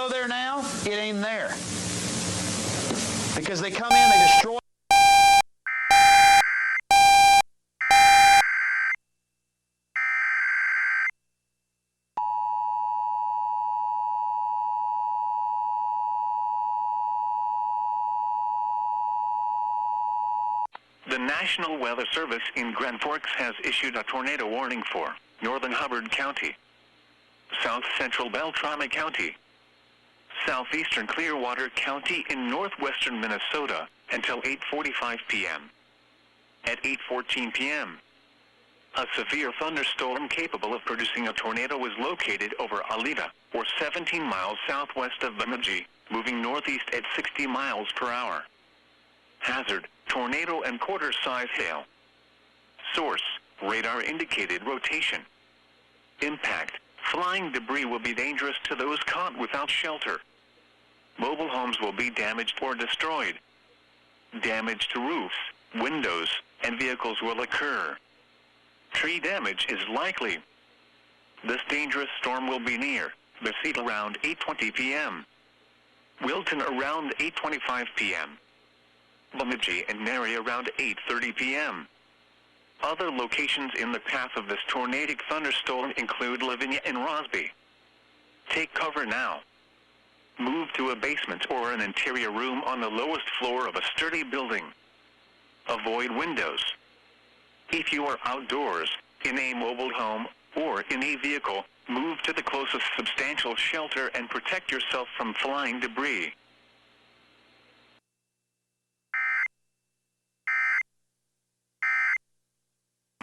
tornado there now? It ain't there. Because they come in, they destroy. The National Weather Service in Grand Forks has issued a tornado warning for northern Hubbard County, south central Beltrami County, southeastern Clearwater County in northwestern Minnesota until 8:45 p.m. At 8:14 p.m., a severe thunderstorm capable of producing a tornado was located over Alita, or 17 miles southwest of Bemidji, moving northeast at 60 miles per hour. Hazard, tornado and quarter-size hail. Source, radar indicated rotation. Impact, flying debris will be dangerous to those caught without shelter. Mobile homes will be damaged or destroyed. Damage to roofs, windows, and vehicles will occur. Tree damage is likely. This dangerous storm will be near Mesquite around 8:20 p.m. Wilton around 8:25 p.m. Bemidji and Mary around 8:30 p.m. Other locations in the path of this tornadic thunderstorm include Lavinia and Rosby. Take cover now. Move to a basement or an interior room on the lowest floor of a sturdy building. Avoid windows. If you are outdoors, in a mobile home, or in a vehicle, move to the closest substantial shelter and protect yourself from flying debris.